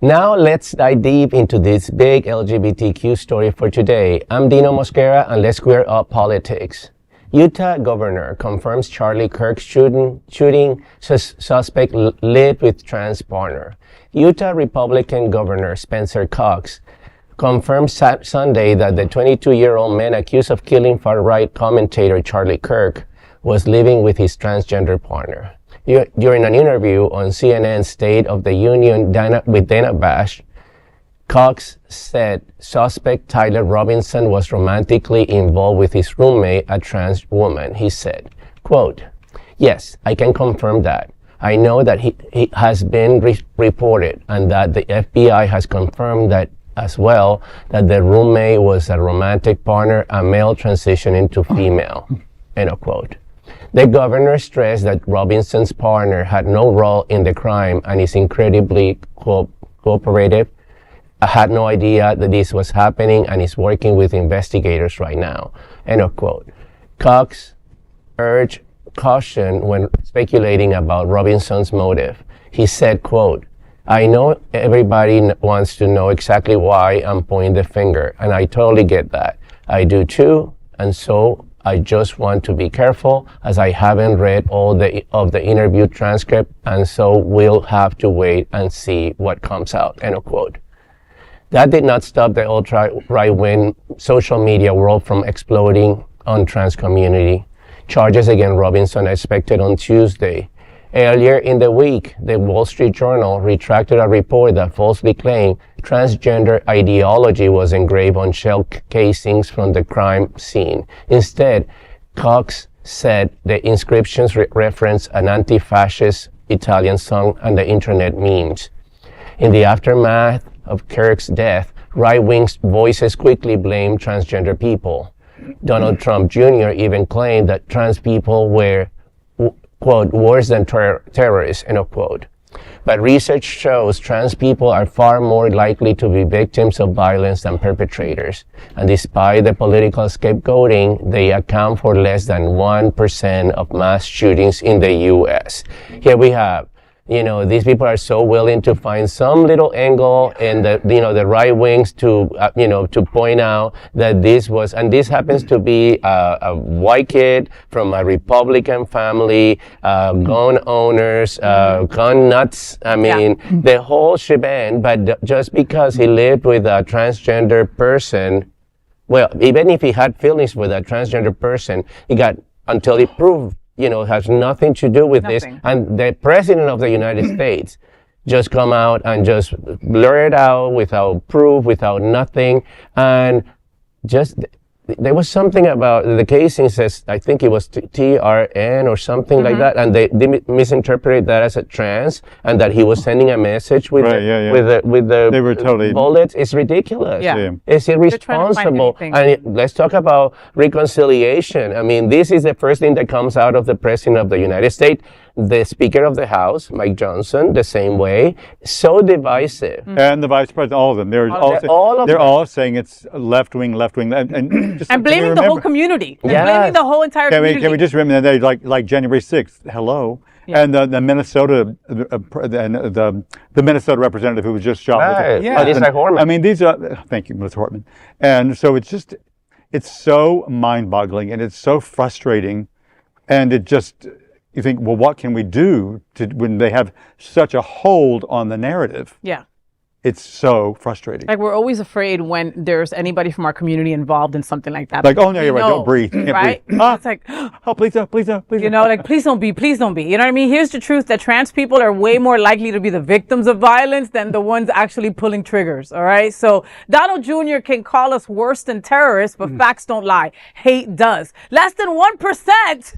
Now let's dive deep into this big LGBTQ story for today. I'm Dino Mosquera, and let's square up politics. Utah governor confirms Charlie Kirk shooting suspect lived with trans partner. Utah Republican Governor Spencer Cox confirmed Sunday that the 22-year-old man accused of killing far-right commentator Charlie Kirk was living with his transgender partner. During an interview on CNN's State of the Union with Dana Bash, Cox said suspect Tyler Robinson was romantically involved with his roommate, a trans woman. He said, quote, "Yes, I can confirm that. I know that he has been reported and that the FBI has confirmed that as well, that the roommate was a romantic partner, a male transitioning to female," end of quote. The governor stressed that Robinson's partner had no role in the crime and is incredibly cooperative. I had no idea that this was happening and is working with investigators right now, end of quote. Cox urged caution when speculating about Robinson's motive. He said, quote, "I know everybody wants to know exactly why I'm pointing the finger, and I totally get that. I do too, and so I just want to be careful as I haven't read all of the interview transcript, and so we'll have to wait and see what comes out," end of quote. That did not stop the ultra-right-wing social media world from exploding on trans community. Charges against Robinson are expected on Tuesday. Earlier in the week, the Wall Street Journal retracted a report that falsely claimed transgender ideology was engraved on shell casings from the crime scene. Instead, Cox said the inscriptions reference an anti-fascist Italian song and the internet memes. In the aftermath of Kirk's death, right-wing voices quickly blamed transgender people. Donald Trump Jr. even claimed that trans people were, quote, worse than terrorists, end of quote. But research shows trans people are far more likely to be victims of violence than perpetrators. And despite the political scapegoating, they account for less than 1% of mass shootings in the U.S. Here we have, these people are so willing to find some little angle in the right wings to point out that this happens to be a white kid from a Republican family, gun owners, gun nuts. The whole shebang. But just because he lived with a transgender person, well, even if he had feelings with a transgender person, he got until he proved has nothing to do with this. And the president of the United States just come out and just blur it out without proof, without nothing. And just, there was something about the casing says, I think it was TRN or something like that. And they misinterpreted that as a trans and that he was sending a message with the they were totally bullets. It's ridiculous. It's irresponsible. And let's talk about reconciliation. This is the first thing that comes out of the president of the United States. The Speaker of the House, Mike Johnson, the same way. So divisive. And the Vice President, all of them. They're all saying it's left-wing, and blaming the whole community. Blaming the whole entire community. Can we just remember that like January 6th, hello? Yeah. And the Minnesota, the Minnesota representative who was just shot. Right. Lisa Horman. These are, thank you, Ms. Hortman. And so it's so mind-boggling and it's so frustrating, and it just, you think, well, what can we do when they have such a hold on the narrative? Yeah. It's so frustrating. Like, we're always afraid when there's anybody from our community involved in something like that. Like, oh, no, you're right, don't breathe. Right? Breathe. It's like, oh, please don't. please don't be. You know what I mean? Here's the truth, that trans people are way more likely to be the victims of violence than the ones actually pulling triggers, all right? So Donald Jr. can call us worse than terrorists, but facts don't lie. Hate does. Less than 1%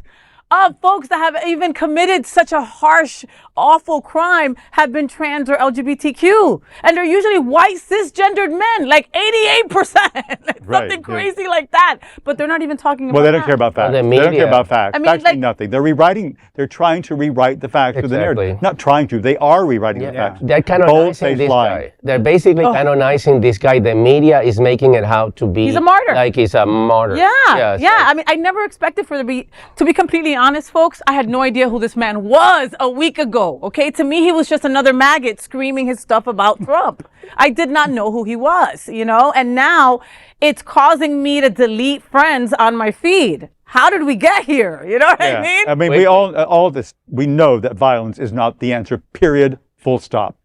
of folks that have even committed such a harsh, awful crime have been trans or LGBTQ. And they're usually white, cisgendered men, like 88%. Something crazy like that. But they're not even talking about that. Well, they don't care about facts. They don't care about facts. Facts mean nothing. They're trying to rewrite the facts to the narrative. Not trying to, they are rewriting the facts. They're canonizing this guy. They're basically canonizing this guy. The media is making it out to be. He's a martyr. Like he's a martyr. Yeah. I never expected for to be completely be honest, folks, I had no idea who this man was a week ago. Okay, to me, he was just another maggot screaming his stuff about Trump. I did not know who he was, you know, and now it's causing me to delete friends on my feed. How did we get here? You know what I mean? I mean, we all of this, we know that violence is not the answer, period, full stop.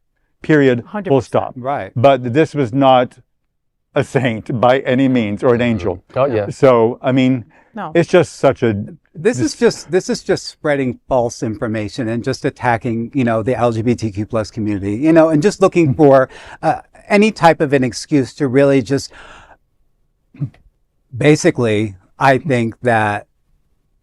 Period, 100%. full stop. Right. But this was not a saint by any means, or an angel. Oh, yeah. So, I mean, No. it's just such a... This is just spreading false information and just attacking, you know, the LGBTQ plus community, you know, and just looking for any type of an excuse to really just, basically, I think that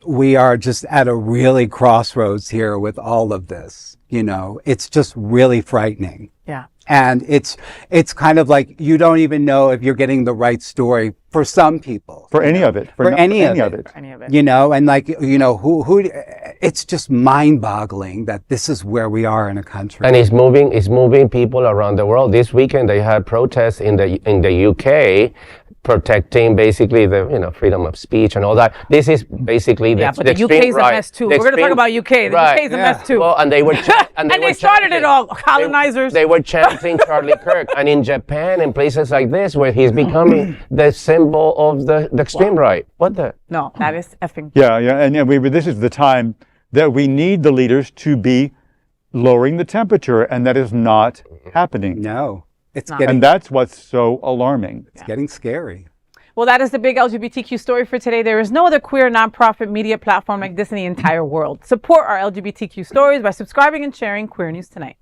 we are just at a really crossroads here with all of this, you know, it's just really frightening. Yeah. And it's kind of like you don't even know if you're getting the right story for some people. For any of it. For any of it. Any of it. You know, and like, you know, who it's just mind-boggling that this is where we are in a country. And it's moving people around the world. This weekend they had protests in the UK protecting basically the, you know, freedom of speech and all that. This is basically the but the UK is a mess too. We're going to talk about UK. The UK is a mess too. Well, and they were and they started it all, colonizers. They were chanting Charlie Kirk, and in Japan and places like this where he's becoming the symbol of the extreme right. What the? No, that is effing. Yeah, and this is the time that we need the leaders to be lowering the temperature, and that is not happening. No, it's No. getting, And that's what's so alarming. it's getting scary. Well, that is the big LGBTQ story for today. There is no other queer nonprofit media platform like this in the entire world. Support our LGBTQ stories by subscribing and sharing Queer News Tonight.